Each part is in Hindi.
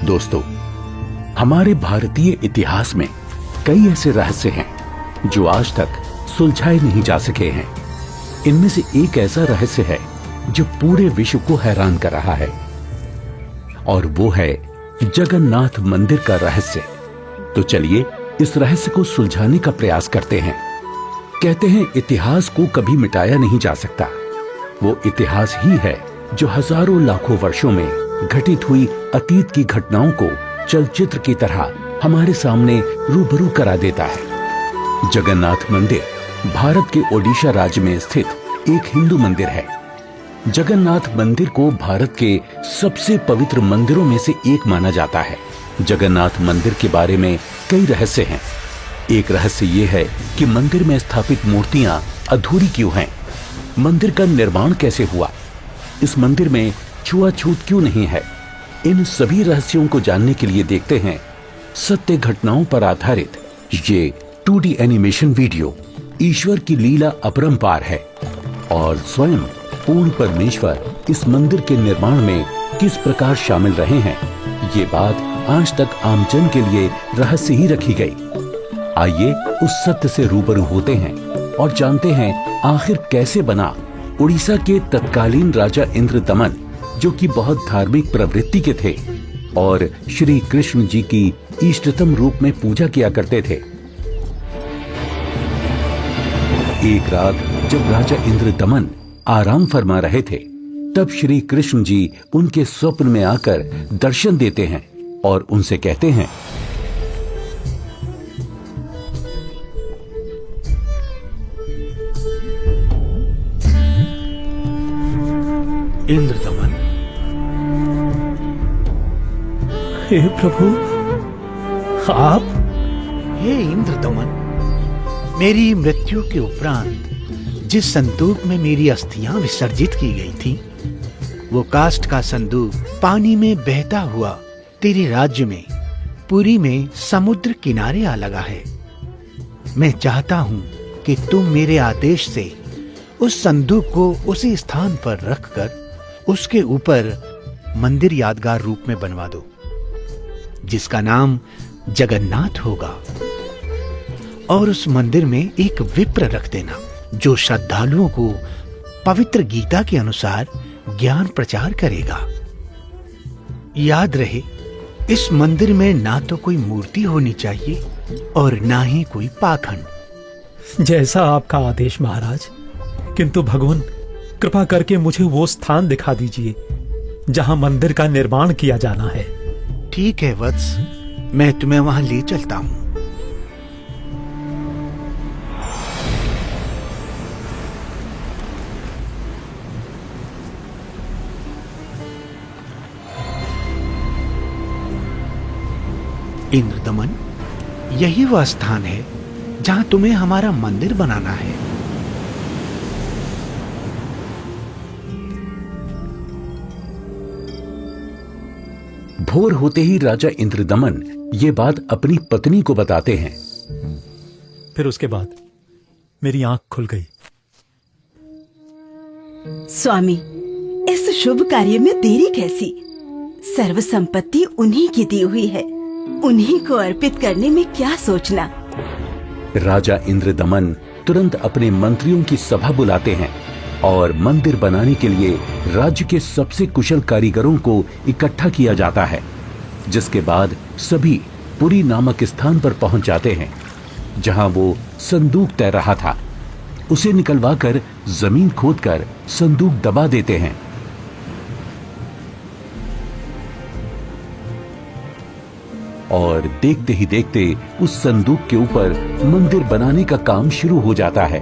दोस्तों, हमारे भारतीय इतिहास में कई ऐसे रहस्य हैं जो आज तक सुलझाए नहीं जा सके हैं। इनमें से एक ऐसा रहस्य है जो पूरे विश्व को हैरान कर रहा है, और वो है जगन्नाथ मंदिर का रहस्य। तो चलिए इस रहस्य को सुलझाने का प्रयास करते हैं। कहते हैं इतिहास को कभी मिटाया नहीं जा सकता। वो इतिहास ही है जो हजारों लाखों वर्षों में घटित हुई अतीत की घटनाओं को चलचित्र की तरह हमारे सामने रूबरू करा देता है। जगन्नाथ मंदिर भारत के ओडिशा राज्य में स्थित एक हिंदू मंदिर है। जगन्नाथ मंदिर को भारत के सबसे पवित्र मंदिरों में से एक माना जाता है। जगन्नाथ मंदिर के बारे में कई रहस्य हैं। एक रहस्य ये है कि मंदिर में स्थापित मूर्तियां अधूरी क्यों हैं? मंदिर का निर्माण कैसे हुआ? इस मंदिर में छुआछूत क्यों नहीं है? इन सभी रहस्यों को जानने के लिए देखते हैं सत्य घटनाओं पर आधारित ये 2D एनिमेशन वीडियो। ईश्वर की लीला अपरंपार है और स्वयं पूर्ण परमेश्वर इस मंदिर के निर्माण में किस प्रकार शामिल रहे हैं, ये बात आज तक आमजन के लिए रहस्य ही रखी गई। आइए उस सत्य से रूबरू होते हैं और जानते हैं आखिर कैसे बना उड़ीसा के तत्कालीन राजा इंद्रदमन, जो कि बहुत धार्मिक प्रवृत्ति के थे और श्री कृष्ण जी की इष्टतम रूप में पूजा किया करते थे। एक रात जब राजा इंद्रदमन आराम फरमा रहे थे, तब श्री कृष्ण जी उनके स्वप्न में आकर दर्शन देते हैं और उनसे कहते हैं, इंद्रदमन, हे प्रभु, आप? हे इंद्रदमन, मेरी मृत्यु के उपरांत जिस संदूक में मेरी अस्थियां विसर्जित की गई थी, वो काष्ठ का संदूक पानी में बहता हुआ तेरे राज्य में पुरी में समुद्र किनारे आ लगा है। मैं चाहता हूं कि तुम मेरे आदेश से उस संदूक को उसी स्थान पर रखकर उसके ऊपर मंदिर यादगार रूप में बनवा दो, जिसका नाम जगन्नाथ होगा। और उस मंदिर में एक विप्र रख देना जो श्रद्धालुओं को पवित्र गीता के अनुसार ज्ञान प्रचार करेगा। याद रहे, इस मंदिर में ना तो कोई मूर्ति होनी चाहिए और ना ही कोई पाखंड। जैसा आपका आदेश महाराज। किंतु भगवान, कृपा करके मुझे वो स्थान दिखा दीजिए जहां मंदिर का निर्माण किया जाना है। ठीक है वत्स, मैं तुम्हें वहां ले चलता हूं। इंद्रदमन, यही वह स्थान है जहां तुम्हें हमारा मंदिर बनाना है। भोर होते ही राजा इंद्रदमन ये बात अपनी पत्नी को बताते हैं। फिर उसके बाद मेरी आंख खुल गई। स्वामी, इस शुभ कार्य में देरी कैसी? सर्व संपत्ति उन्हीं की दी हुई है, उन्हीं को अर्पित करने में क्या सोचना। राजा इंद्रदमन तुरंत अपने मंत्रियों की सभा बुलाते हैं और मंदिर बनाने के लिए राज्य के सबसे कुशल कारीगरों को इकट्ठा किया जाता है, जिसके बाद सभी पुरी नामक स्थान पर पहुंच जाते हैं जहां वो संदूक तैर रहा था। उसे निकलवाकर जमीन खोदकर संदूक दबा देते हैं। और देखते ही देखते उस संदूक के ऊपर मंदिर बनाने का काम शुरू हो जाता है।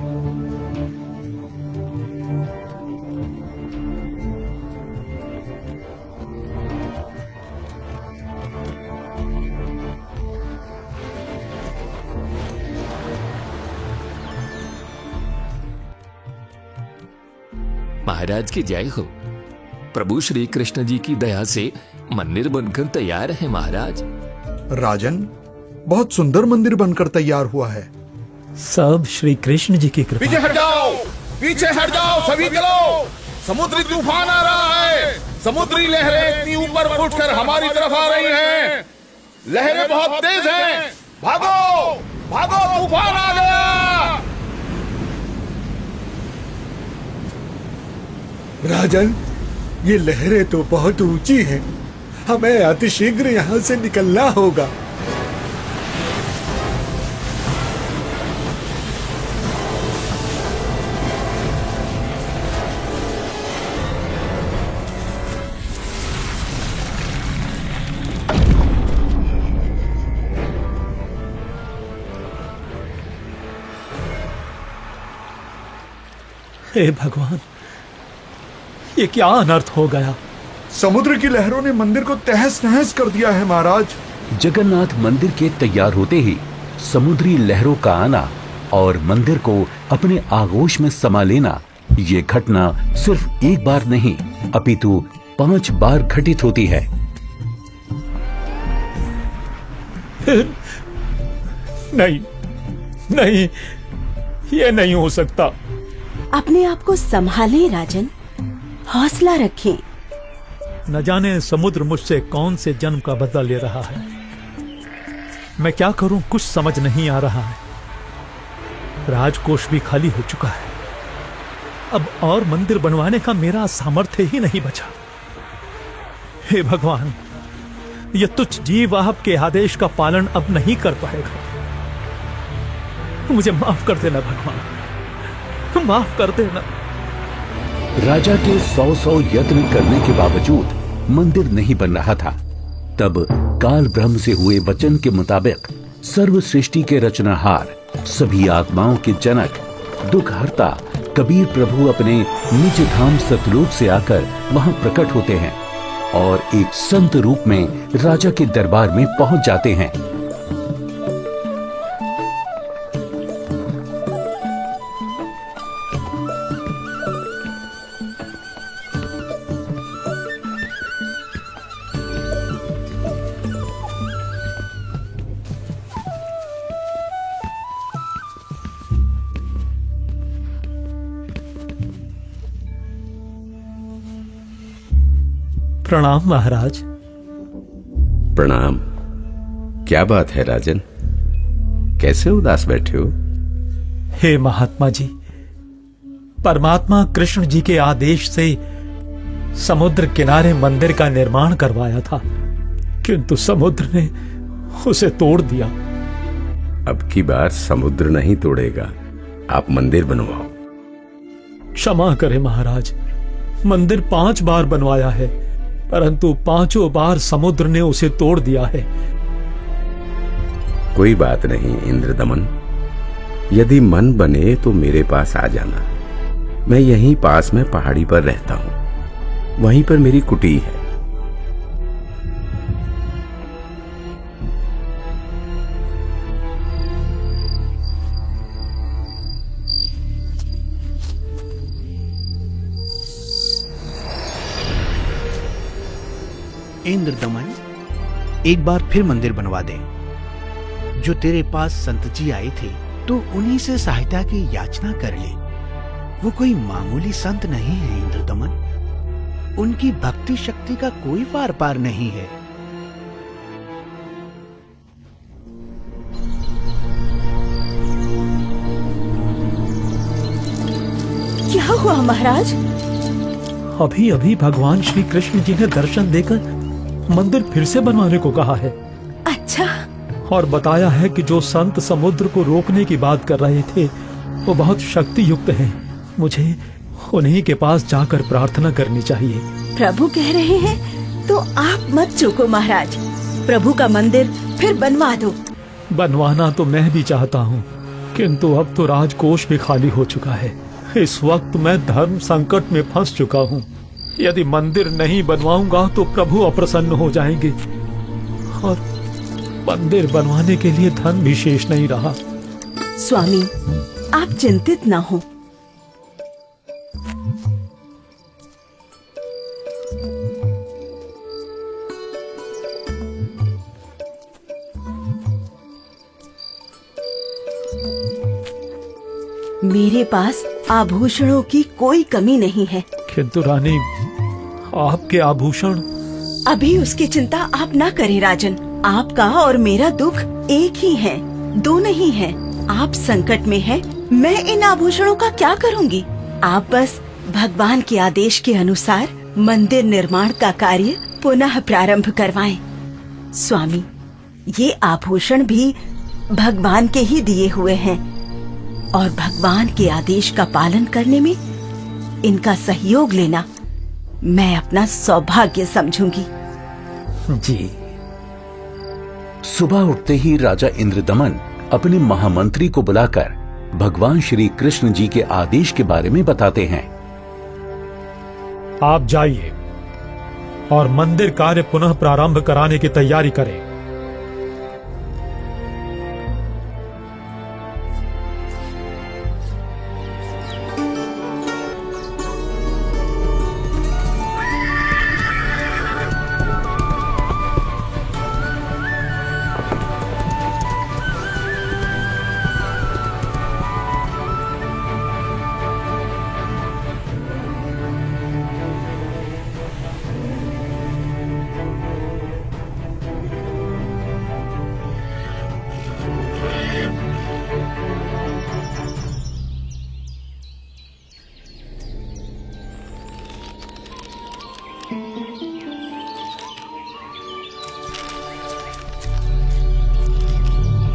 महाराज की जय हो। प्रभु श्री कृष्ण जी की दया से मंदिर बनकर तैयार है महाराज। राजन, बहुत सुंदर मंदिर बनकर तैयार हुआ है। सब श्री कृष्ण जी की कृपा। पीछे हट जाओ, पीछे हट जाओ, सभी चलो। समुद्री तूफान आ रहा है, समुद्री लहरें इतनी ऊपर उठकर हमारी तरफ आ रही हैं। लहरें बहुत तेज हैं। भागो भागो, तूफान आ गया। राजन, ये लहरें तो बहुत ऊंची हैं। हमें अतिशीघ्र यहाँ से निकलना होगा। हे भगवान, ये क्या अनर्थ हो गया। समुद्र की लहरों ने मंदिर को तहस नहस कर दिया है महाराज। जगन्नाथ मंदिर के तैयार होते ही समुद्री लहरों का आना और मंदिर को अपने आगोश में समा लेना, ये घटना सिर्फ एक बार नहीं अपितु 5 बार घटित होती है। नहीं नहीं, ये नहीं हो सकता। अपने आप को संभालें राजन, हौसला रखें। न जाने समुद्र मुझसे कौन से जन्म का बदला ले रहा है। मैं क्या करूं, कुछ समझ नहीं आ रहा है। राजकोष भी खाली हो चुका है। अब और मंदिर बनवाने का मेरा सामर्थ्य ही नहीं बचा। हे भगवान, यह तुच्छ जीव आपके आदेश का पालन अब नहीं कर पाएगा। मुझे माफ कर देना भगवान, माफ कर देना। राजा के 100 यत्न करने के बावजूद मंदिर नहीं बन रहा था। तब काल ब्रह्म से हुए वचन के मुताबिक सर्व सृष्टि के रचनाहार, सभी आत्माओं के जनक, दुखहर्ता कबीर प्रभु अपने निज धाम सतलोक से आकर वहां प्रकट होते हैं और एक संत रूप में राजा के दरबार में पहुंच जाते हैं। प्रणाम महाराज। प्रणाम। क्या बात है राजन, कैसे उदास बैठे हो? हे महात्मा जी, परमात्मा कृष्ण जी के आदेश से समुद्र किनारे मंदिर का निर्माण करवाया था, किंतु समुद्र ने उसे तोड़ दिया। अब की बार समुद्र नहीं तोड़ेगा, आप मंदिर बनवाओ। क्षमा करें महाराज, मंदिर 5 बार बनवाया है, परंतु 5 बार समुद्र ने उसे तोड़ दिया है। कोई बात नहीं इंद्रदमन, यदि मन बने तो मेरे पास आ जाना। मैं यहीं पास में पहाड़ी पर रहता हूं, वहीं पर मेरी कुटी है। इंद्रदमन, एक बार फिर मंदिर बनवा दे। जो तेरे पास संत जी आए थे तो उन्हीं से सहायता की याचना कर ले। वो कोई मामूली संत नहीं है इंद्रदमन, उनकी भक्ति शक्ति का कोई पार पार नहीं है। क्या हुआ महाराज? अभी अभी भगवान श्री कृष्ण जी ने दर्शन देकर मंदिर फिर से बनवाने को कहा है। अच्छा। और बताया है कि जो संत समुद्र को रोकने की बात कर रहे थे वो बहुत शक्ति युक्त हैं। मुझे उन्हीं के पास जाकर प्रार्थना करनी चाहिए। प्रभु कह रहे हैं तो आप मत चूको महाराज, प्रभु का मंदिर फिर बनवा दो। बनवाना तो मैं भी चाहता हूँ, किंतु अब तो राजकोष भी खाली हो चुका है। इस वक्त मैं धर्म संकट में फंस चुका हूँ। यदि मंदिर नहीं बनवाऊंगा तो प्रभु अप्रसन्न हो जाएंगे और मंदिर बनवाने के लिए धन भी शेष नहीं रहा। स्वामी, आप चिंतित न हो। मेरे पास आभूषणों की कोई कमी नहीं है। किंतु रानी, आपके आभूषण। अभी उसकी चिंता आप ना करें राजन। आपका और मेरा दुख एक ही है, दो नहीं है। आप संकट में हैं, मैं इन आभूषणों का क्या करूंगी? आप बस भगवान के आदेश के अनुसार मंदिर निर्माण का कार्य पुनः प्रारंभ करवाएं। स्वामी, ये आभूषण भी भगवान के ही दिए हुए हैं और भगवान के आदेश का पालन करने में इनका सहयोग लेना मैं अपना सौभाग्य समझूंगी। जी। सुबह उठते ही राजा इंद्रदमन अपने महामंत्री को बुलाकर भगवान श्री कृष्ण जी के आदेश के बारे में बताते हैं। आप जाइए और मंदिर कार्य पुनः प्रारंभ कराने की तैयारी करें।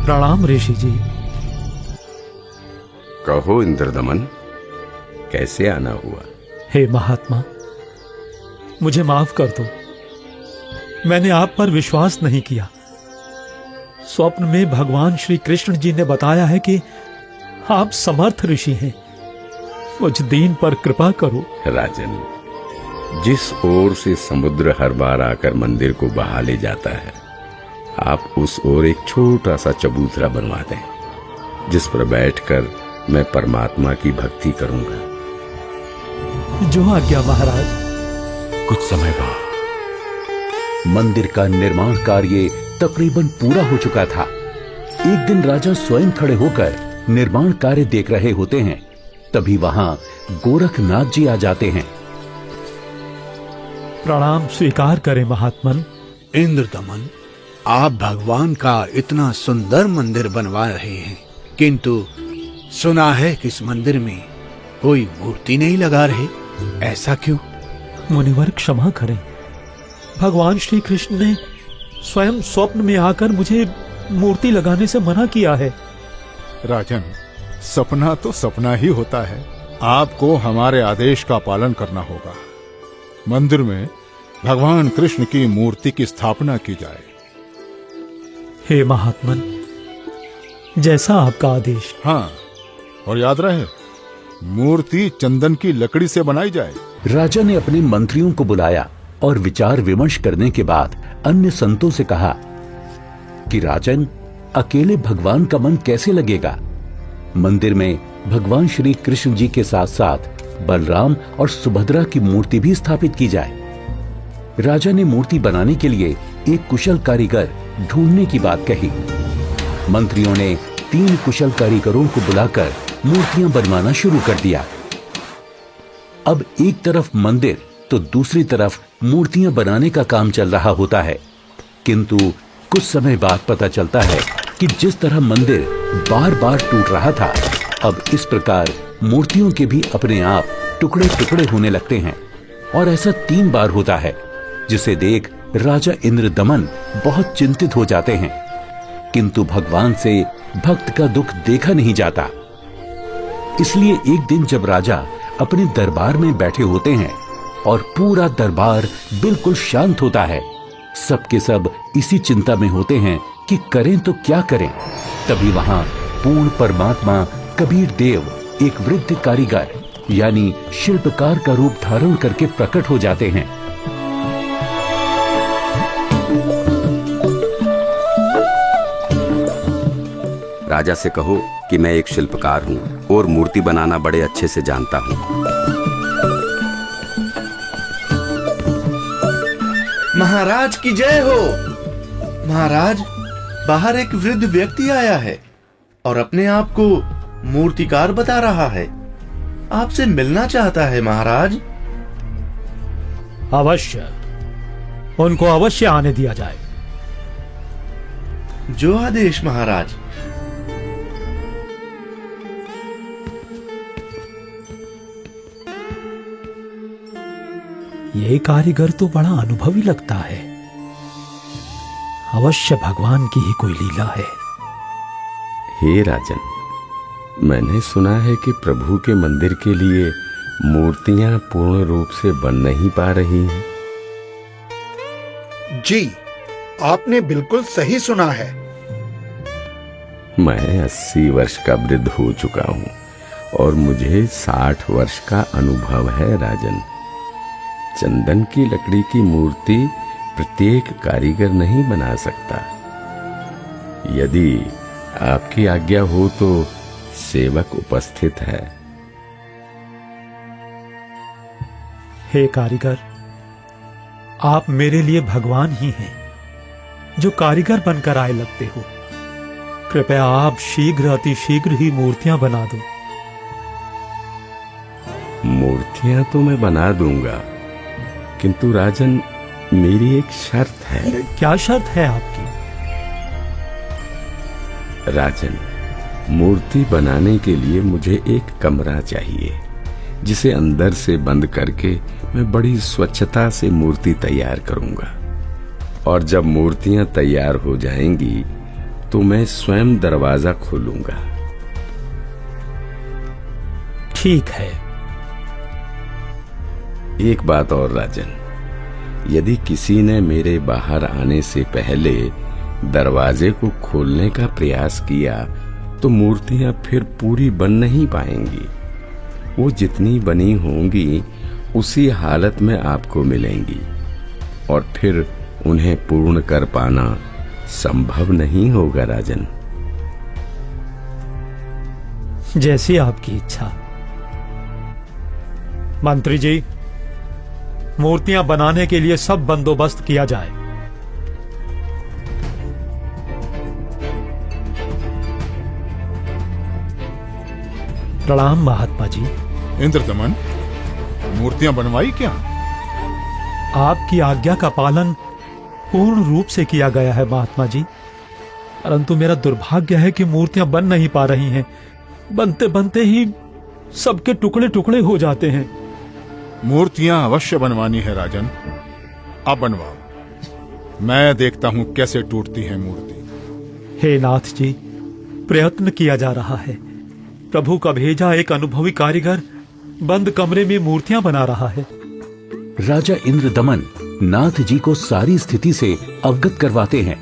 प्रणाम ऋषि जी। कहो इंद्रदमन, कैसे आना हुआ? हे महात्मा, मुझे माफ कर दो। मैंने आप पर विश्वास नहीं किया। स्वप्न में भगवान श्री कृष्ण जी ने बताया है कि आप समर्थ ऋषि हैं। मुझ दीन पर कृपा करो। राजन, जिस ओर से समुद्र हर बार आकर मंदिर को बहा ले जाता है, आप उस ओर एक छोटा सा चबूतरा बनवा दें, जिस पर बैठकर मैं परमात्मा की भक्ति करूंगा। जो आज्ञा महाराज। कुछ समय बाद मंदिर का निर्माण कार्य तकरीबन पूरा हो चुका था। एक दिन राजा स्वयं खड़े होकर निर्माण कार्य देख रहे होते हैं। तभी वहां गोरखनाथ जी आ जाते हैं। प्रणाम स्वीकार करें महात्मन। इंद्रदमन, आप भगवान का इतना सुंदर मंदिर बनवा रहे हैं, किंतु सुना है कि इस मंदिर में कोई मूर्ति नहीं लगा रहे। ऐसा क्यों? मुनिवर क्षमा करें। भगवान श्री कृष्ण ने स्वयं स्वप्न में आकर मुझे मूर्ति लगाने से मना किया है। राजन, सपना तो सपना ही होता है। आपको हमारे आदेश का पालन करना होगा। मंदिर में भगवान कृष्ण की मूर्ति की स्थापना की जाए। हे महात्मन, जैसा आपका आदेश। हाँ, और याद रहे, मूर्ति चंदन की लकड़ी से बनाई जाए। राजा ने अपने मंत्रियों को बुलाया और विचार विमर्श करने के बाद अन्य संतों से कहा कि राजन, अकेले भगवान का मन कैसे लगेगा? मंदिर में भगवान श्री कृष्ण जी के साथ साथ बलराम और सुभद्रा की मूर्ति भी स्थापित की जाए। राजा ने मूर्ति बनाने के लिए एक कुशल कारीगर ढूंढने की बात कही। मंत्रियों ने 3 कुशल कारीगरों को बुलाकर मूर्तियां बनवाना शुरू कर दिया। अब एक तरफ मंदिर तो दूसरी तरफ मूर्तियां बनाने का काम चल रहा होता है, किंतु कुछ समय बाद पता चलता है कि जिस तरह मंदिर बार बार टूट रहा था, अब इस प्रकार मूर्तियों के भी अपने आप टुकड़े टुकड़े होने लगते हैं। और ऐसा 3 बार होता है, जिसे देख राजा इंद्रदमन बहुत चिंतित हो जाते हैं, किंतु भगवान से भक्त का दुख देखा नहीं जाता। इसलिए एक दिन जब राजा अपने दरबार में बैठे होते हैं और पूरा दरबार बिल्कुल शांत होता है, सबके सब इसी चिंता में होते हैं कि करें तो क्या करें। तभी वहां पूर्ण परमात्मा कबीर देव एक वृद्ध कारीगर यानी शिल्पकार का रूप धारण करके प्रकट हो जाते हैं। राजा से कहो कि मैं एक शिल्पकार हूँ और मूर्ति बनाना बड़े अच्छे से जानता हूँ। महाराज की जय हो। महाराज, बाहर एक वृद्ध व्यक्ति आया है और अपने आप को मूर्तिकार बता रहा है। आपसे मिलना चाहता है महाराज। अवश्य, उनको अवश्य आने दिया जाए। जो आदेश महाराज। ये कारीगर तो बड़ा अनुभवी लगता है। अवश्य भगवान की ही कोई लीला है। हे राजन, मैंने सुना है कि प्रभु के मंदिर के लिए मूर्तियां पूर्ण रूप से बन नहीं पा रही हैं। जी, आपने बिल्कुल सही सुना है। मैं 80 वर्ष का वृद्ध हो चुका हूँ और मुझे 60 वर्ष का अनुभव है राजन। चंदन की लकड़ी की मूर्ति प्रत्येक कारीगर नहीं बना सकता। यदि आपकी आज्ञा हो तो सेवक उपस्थित है। हे कारीगर, आप मेरे लिए भगवान ही हैं, जो कारीगर बनकर आए लगते हो। कृपया आप शीघ्र, अति शीघ्र ही मूर्तियां बना दो। मूर्तियां तो मैं बना दूंगा, किंतु राजन, मेरी एक शर्त है। क्या शर्त है आपकी? राजन, मूर्ति बनाने के लिए मुझे एक कमरा चाहिए, जिसे अंदर से बंद करके मैं बड़ी स्वच्छता से मूर्ति तैयार करूंगा। और जब मूर्तियां तैयार हो जाएंगी तो मैं स्वयं दरवाजा खोलूंगा। ठीक है। एक बात और राजन, यदि किसी ने मेरे बाहर आने से पहले दरवाजे को खोलने का प्रयास किया तो मूर्तियां फिर पूरी बन नहीं पाएंगी। वो जितनी बनी होंगी उसी हालत में आपको मिलेंगी और फिर उन्हें पूर्ण कर पाना संभव नहीं होगा राजन। जैसी आपकी इच्छा। मंत्री जी, मूर्तियां बनाने के लिए सब बंदोबस्त किया जाए। प्रणाम महात्मा जी। इंद्रदमन, मूर्तियां बनवाई क्या? आपकी आज्ञा का पालन पूर्ण रूप से किया गया है महात्मा जी, परंतु मेरा दुर्भाग्य है कि मूर्तियां बन नहीं पा रही हैं। बनते बनते ही सबके टुकड़े टुकड़े हो जाते हैं। मूर्तियां अवश्य बनवानी है राजन, अब बनवाओ। मैं देखता हूं कैसे टूटती है मूर्ति। हे नाथ जी, प्रयत्न किया जा रहा है। प्रभु का भेजा एक अनुभवी कारीगर बंद कमरे में मूर्तियां बना रहा है। राजा इंद्रदमन नाथ जी को सारी स्थिति से अवगत करवाते हैं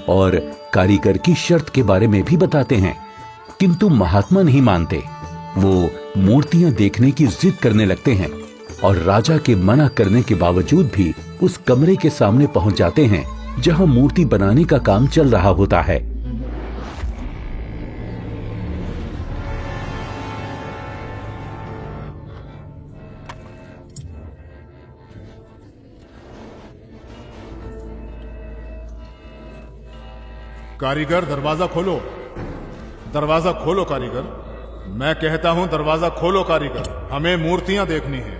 और कारीगर की शर्त के बारे में भी बताते हैं, किंतु महात्मा नहीं मानते। वो मूर्तियां देखने की जिद करने लगते हैं और राजा के मना करने के बावजूद भी उस कमरे के सामने पहुंच जाते हैं जहां मूर्ति बनाने का काम चल रहा होता है। कारीगर, दरवाजा खोलो। दरवाजा खोलो कारीगर। मैं कहता हूं दरवाजा खोलो कारीगर, हमें मूर्तियां देखनी है।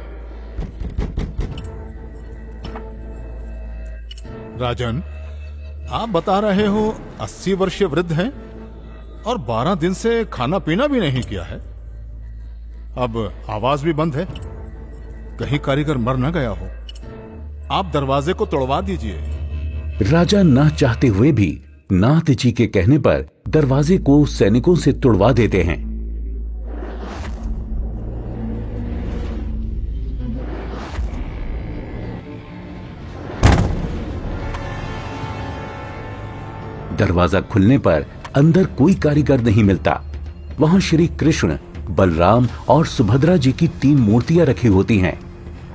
राजन, आप बता रहे हो 80 वर्षीय वृद्ध हैं और 12 दिन से खाना पीना भी नहीं किया है। अब आवाज भी बंद है, कहीं कारीगर मर न गया हो। आप दरवाजे को तोड़वा दीजिए। राजा न चाहते हुए भी नाथ जी के कहने पर दरवाजे को सैनिकों से तुड़वा देते हैं। दरवाजा खुलने पर अंदर कोई कारीगर नहीं मिलता। वहां श्री कृष्ण, बलराम और सुभद्रा जी की 3 मूर्तियां रखी होती हैं,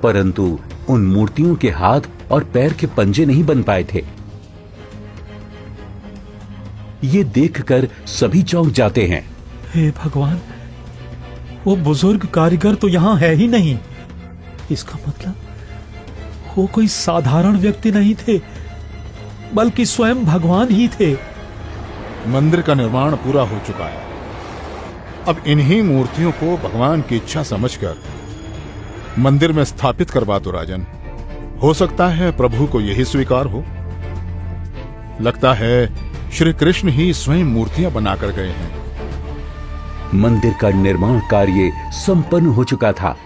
परंतु उन मूर्तियों के हाथ और पैर के पंजे नहीं बन पाए थे। ये देखकर सभी चौंक जाते हैं। हे भगवान, वो बुजुर्ग कारीगर तो यहाँ है ही नहीं। इसका मतलब वो कोई साधारण व्यक्ति नहीं थे, बल्कि स्वयं भगवान ही थे। मंदिर का निर्माण पूरा हो चुका है। अब इन्हीं मूर्तियों को भगवान की इच्छा समझकर मंदिर में स्थापित करवा दो राजन। हो सकता है प्रभु को यही स्वीकार हो। लगता है श्री कृष्ण ही स्वयं मूर्तियां बनाकर गए हैं। मंदिर का निर्माण कार्य संपन्न हो चुका था।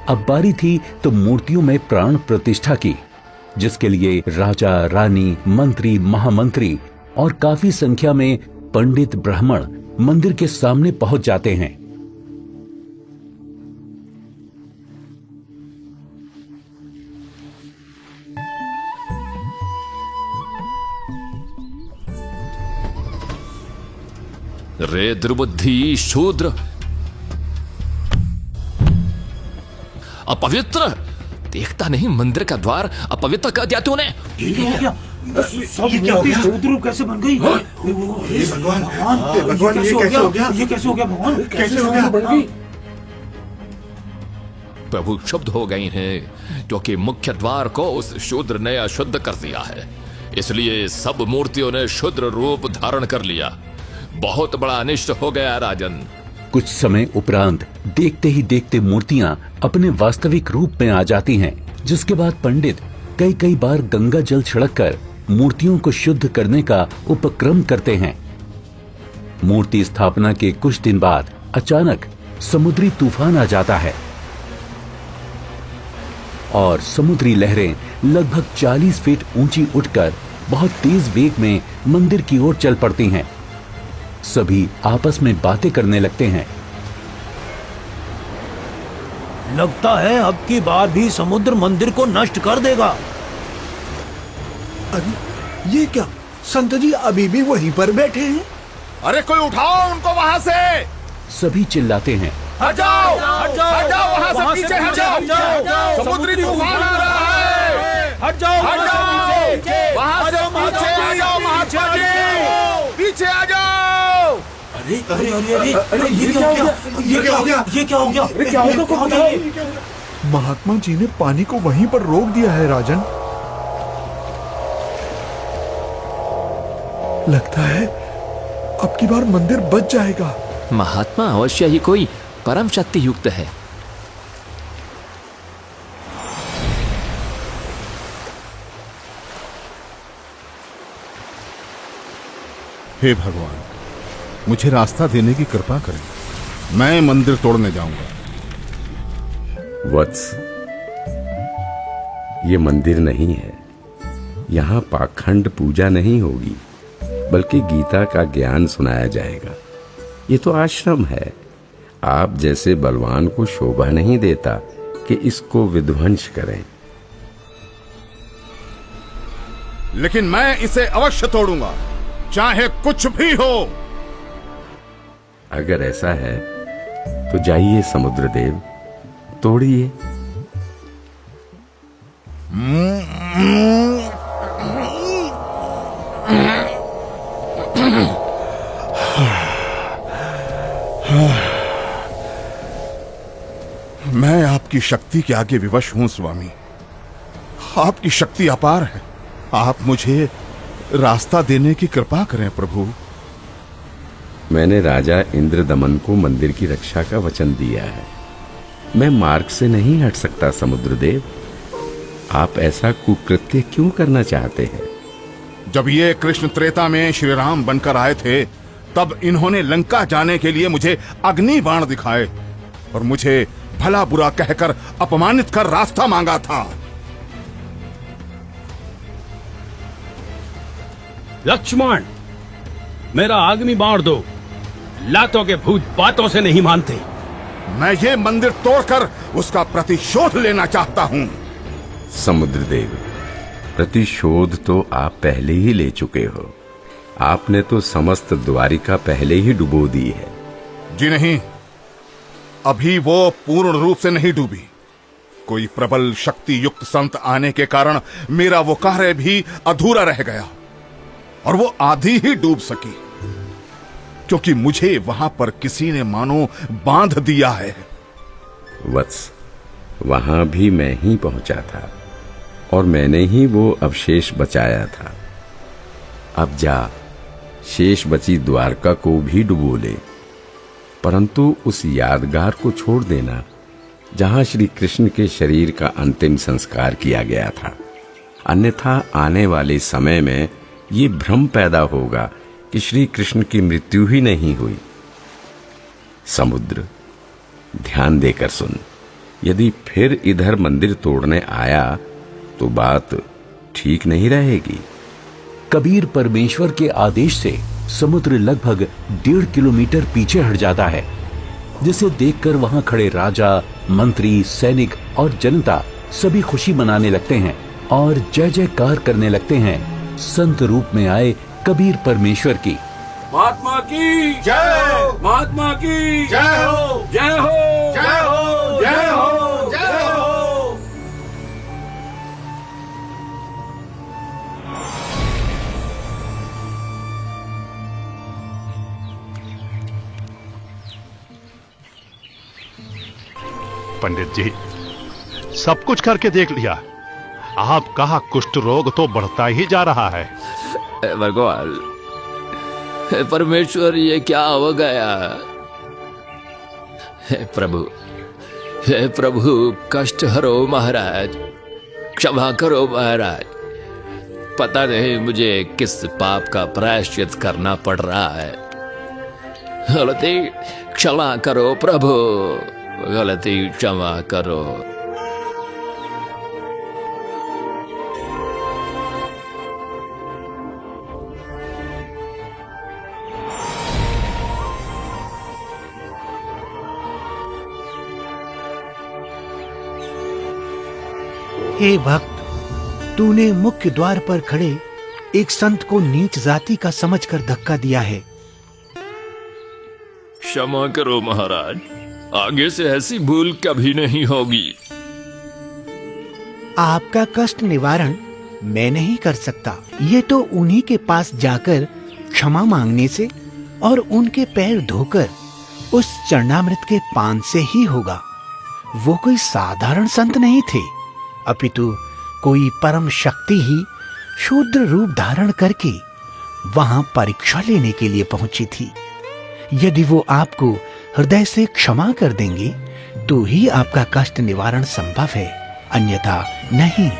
अब बारी थी तो मूर्तियों में प्राण प्रतिष्ठा की, जिसके लिए राजा, रानी, मंत्री, महामंत्री और काफी संख्या में पंडित ब्राह्मण मंदिर के सामने पहुंच जाते हैं। रे दुर्बुद्धि शूद्र, अपवित्र! देखता नहीं मंदिर का द्वार अपवित्र कर दिया तूने। शूद्र कैसे बन गई? भगवान ये कैसे हो गया? ये कैसे हो गया भगवान? कैसे हो गया? प्रभु शुद्ध हो गई हैं क्योंकि मुख्य द्वार को उस शूद्र ने अशुद्ध कर दिया है, इसलिए सब मूर्तियों ने शूद्र रूप धारण कर लिया। बहुत बड़ा अनिष्ट हो गया राजन। कुछ समय उपरांत देखते ही देखते मूर्तियां अपने वास्तविक रूप में आ जाती हैं, जिसके बाद पंडित कई बार गंगा जल छिड़ककर मूर्तियों को शुद्ध करने का उपक्रम करते हैं। मूर्ति स्थापना के कुछ दिन बाद अचानक समुद्री तूफान आ जाता है और समुद्री लहरें लगभग 40 फीट ऊंची उठकर बहुत तेज वेग में मंदिर की ओर चल पड़ती हैं। सभी आपस में बातें करने लगते हैं। लगता है अब की बार भी समुद्र मंदिर को नष्ट कर देगा। अरे ये क्या? संत जी अभी भी वहीं पर बैठे हैं। अरे कोई उठाओ उनको वहां से। सभी चिल्लाते हैं, हट जाओ, हट जाओ, हट जाओ, वहां से पीछे हट जाओ, समुद्री तूफान आ रहा है। हट जाओ, हट जाओ, वहां से पीछे आ जाओ, महात्मा जी, पीछे आ जाओ। अरे अरे अरे अरे अरे ये क्या हो गया? ये क्या हो गया? ये क्या हो गया? अरे क्या हो गया? महात्मा जी ने पानी को वहीं पर रोक दिया है राजन। लगता है अब की बार मंदिर बच जाएगा। महात्मा अवश्य ही कोई परम शक्ति युक्त है। हे भगवान, मुझे रास्ता देने की कृपा करें। मैं मंदिर तोड़ने जाऊंगा। वत्स, ये मंदिर नहीं है। यहाँ पाखंड पूजा नहीं होगी, बल्कि गीता का ज्ञान सुनाया जाएगा। ये तो आश्रम है। आप जैसे बलवान को शोभा नहीं देता कि इसको विध्वंस करें। लेकिन मैं इसे अवश्य तोड़ूंगा, चाहे कुछ भी हो। अगर ऐसा है तो जाइए समुद्रदेव, तोड़िए। मैं आपकी शक्ति के आगे विवश हूं स्वामी। आपकी शक्ति अपार है। आप मुझे रास्ता देने की कृपा करें प्रभु। मैंने राजा इंद्रदमन को मंदिर की रक्षा का वचन दिया है। मैं मार्ग से नहीं हट सकता समुद्रदेव। आप ऐसा कुकृत्य क्यों करना चाहते हैं? जब ये कृष्ण त्रेता में श्री राम बनकर आए थे, तब इन्होंने लंका जाने के लिए मुझे अग्नि बाण दिखाए और मुझे भला बुरा कहकर अपमानित कर रास्ता मांगा था। लक्ष्मण, मेरा अग्नि बाण दो। लातों के भूत बातों से नहीं मानते। मैं ये मंदिर तोड़कर उसका प्रतिशोध लेना चाहता हूँ। समुद्रदेव, प्रतिशोध तो आप पहले ही ले चुके हो। आपने तो समस्त द्वारिका पहले ही डुबो दी है। जी नहीं, अभी वो पूर्ण रूप से नहीं डूबी। कोई प्रबल शक्ति युक्त संत आने के कारण मेरा वो कार्य भी अधूरा रह गया और वो आधी ही डूब सकी, क्योंकि मुझे वहां पर किसी ने मानो बांध दिया है। वत्स, वहां भी मैं ही पहुंचा था और मैंने ही वो अवशेष बचाया था। अब जा, शेष बची द्वारका को भी डुबो ले, परंतु उस यादगार को छोड़ देना जहां श्री कृष्ण के शरीर का अंतिम संस्कार किया गया था। अन्यथा आने वाले समय में ये भ्रम पैदा होगा कि श्री कृष्ण की मृत्यु ही नहीं हुई। समुद्र, ध्यान देकर सुन। यदि फिर इधर मंदिर तोड़ने आया तो बात ठीक नहीं रहेगी। कबीर परमेश्वर के आदेश से समुद्र लगभग 1.5 किलोमीटर पीछे हट जाता है, जिसे देखकर वहां खड़े राजा, मंत्री, सैनिक और जनता सभी खुशी मनाने लगते हैं और जय जयकार करने लगते हैं संत रूप में आए कबीर परमेश्वर की। महात्मा की जय, महात्मा की जय हो, जय हो, जय हो, जय हो, जय हो। पंडित जी, सब कुछ करके देख लिया, आपका कुष्ठ रोग तो बढ़ता ही जा रहा है। भगवान, परमेश्वर, ये क्या हो गया? हे प्रभु, कष्ट हरो महाराज, क्षमा करो महाराज। पता नहीं मुझे किस पाप का प्रायश्चित करना पड़ रहा है। गलती क्षमा करो प्रभु, गलती क्षमा करो। हे भक्त, तूने मुख्य द्वार पर खड़े एक संत को नीच जाति का समझकर धक्का दिया है। क्षमा करो महाराज, आगे से ऐसी भूल कभी नहीं होगी। आपका कष्ट निवारण मैं नहीं कर सकता, ये तो उन्हीं के पास जाकर क्षमा मांगने से और उनके पैर धोकर उस चरणामृत के पान से ही होगा। वो कोई साधारण संत नहीं थे, अपितु कोई परम शक्ति ही शूद्र रूप धारण करके वहां परीक्षा लेने के लिए पहुंची थी। यदि वो आपको हृदय से क्षमा कर देंगे तो ही आपका कष्ट निवारण संभव है, अन्यथा नहीं।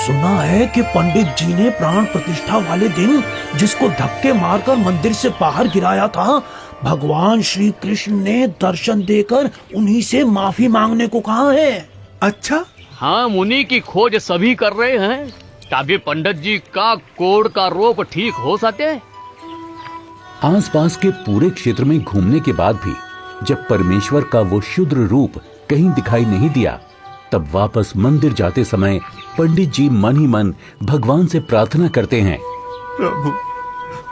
सुना है कि पंडित जी ने प्राण प्रतिष्ठा वाले दिन जिसको धक्के मारकर मंदिर से बाहर गिराया था, भगवान श्री कृष्ण ने दर्शन देकर उन्हीं से माफी मांगने को कहा है। अच्छा, हाँ, मुनि की खोज सभी कर रहे हैं ताकि पंडित जी का कोढ़ का रोग ठीक हो सके। आसपास के पूरे क्षेत्र में घूमने के बाद भी जब परमेश्वर का वो शूद्र रूप कहीं दिखाई नहीं दिया, तब वापस मंदिर जाते समय पंडित जी मन ही मन भगवान से प्रार्थना करते हैं, प्रभु,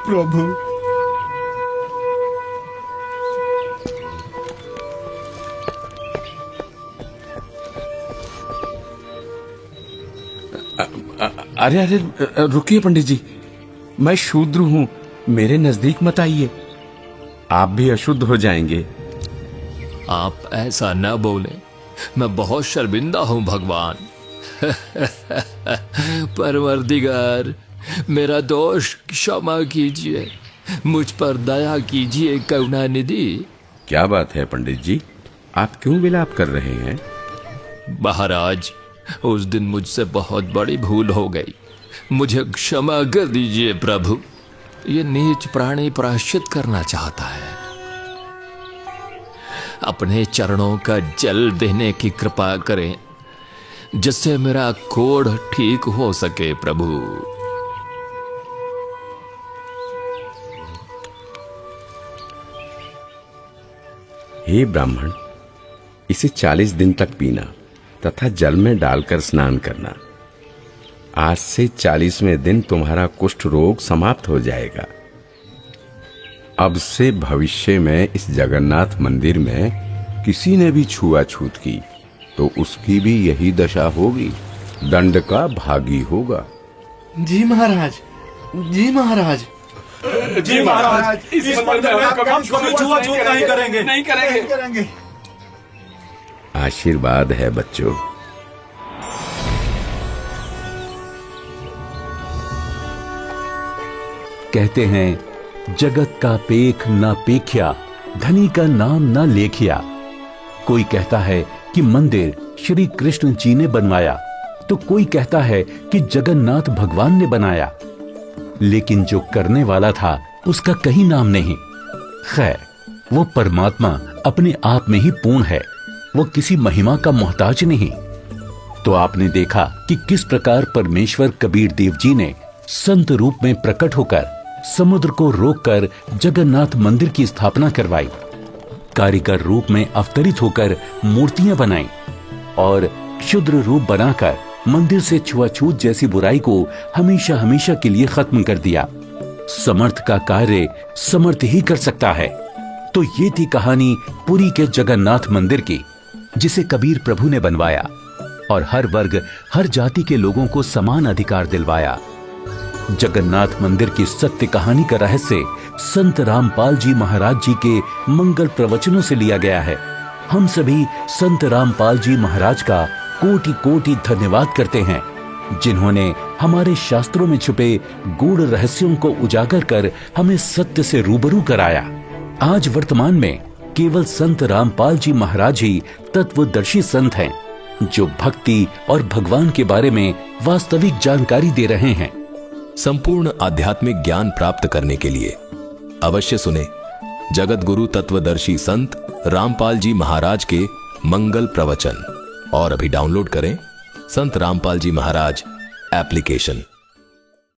प्रभु, अरे अरे, रुकिए पंडित जी, मैं शूद्र हूँ, मेरे नजदीक मत आइए, आप भी अशुद्ध हो जाएंगे। आप ऐसा न बोले, मैं बहुत शर्मिंदा हूं भगवान। परवरदिगार, मेरा दोष क्षमा कीजिए, मुझ पर दया कीजिए करुणानिधि। क्या बात है पंडित जी, आप क्यों विलाप कर रहे हैं? महाराज, उस दिन मुझसे बहुत बड़ी भूल हो गई, मुझे क्षमा कर दीजिए प्रभु। ये नीच प्राणी प्रायश्चित करना चाहता है, अपने चरणों का जल देने की कृपा करें जिससे मेरा कोढ़ ठीक हो सके प्रभु। हे ब्राह्मण, इसे 40 दिन तक पीना तथा जल में डालकर स्नान करना। आज से 40वें दिन तुम्हारा कुष्ठ रोग समाप्त हो जाएगा। अब से भविष्य में इस जगन्नाथ मंदिर में किसी ने भी छुआछूत की तो उसकी भी यही दशा होगी, दंड का भागी होगा। जी महाराज, जी महाराज, जी महाराज, इस मंदिर में हम कभी छुआछूत नहीं करेंगे, नहीं करेंगे। आशीर्वाद है बच्चों। कहते हैं जगत का पेख ना पेख्या, धनी का नाम ना लेखिया। कोई कहता है कि मंदिर श्री कृष्ण जी ने बनवाया, तो कोई कहता है कि जगन्नाथ भगवान ने बनाया, लेकिन जो करने वाला था उसका कहीं नाम नहीं। खैर, वो परमात्मा अपने आप में ही पूर्ण है, वो किसी महिमा का मोहताज नहीं। तो आपने देखा कि किस प्रकार परमेश्वर कबीर देव जी ने संत रूप में प्रकट होकर समुद्र को रोककर जगन्नाथ मंदिर की स्थापना करवाई, कारीगर रूप में अवतरित होकर मूर्तियां बनाई और क्षुद्र रूप बनाकर मंदिर से छुआछूत जैसी बुराई को हमेशा हमेशा के लिए खत्म कर दिया। समर्थ का कार्य समर्थ ही कर सकता है। तो ये थी कहानी पुरी के जगन्नाथ मंदिर की, जिसे कबीर प्रभु ने बनवाया और हर वर्ग हर जाति के लोगों को समान अधिकार दिलवाया। जगन्नाथ मंदिर की सत्य कहानी का रहस्य संत रामपाल जी महाराज जी के मंगल प्रवचनों से लिया गया है। हम सभी संत रामपाल जी महाराज का कोटि कोटि धन्यवाद करते हैं, जिन्होंने हमारे शास्त्रों में छुपे गूढ़ रहस्यों को उजागर कर हमें सत्य से रूबरू कराया। आज वर्तमान में केवल संत रामपाल जी महाराज ही तत्वदर्शी संत हैं, जो भक्ति और भगवान के बारे में वास्तविक जानकारी दे रहे हैं। संपूर्ण आध्यात्मिक ज्ञान प्राप्त करने के लिए अवश्य सुने जगत गुरु तत्वदर्शी संत रामपाल जी महाराज के मंगल प्रवचन और अभी डाउनलोड करें संत रामपाल जी महाराज एप्लीकेशन।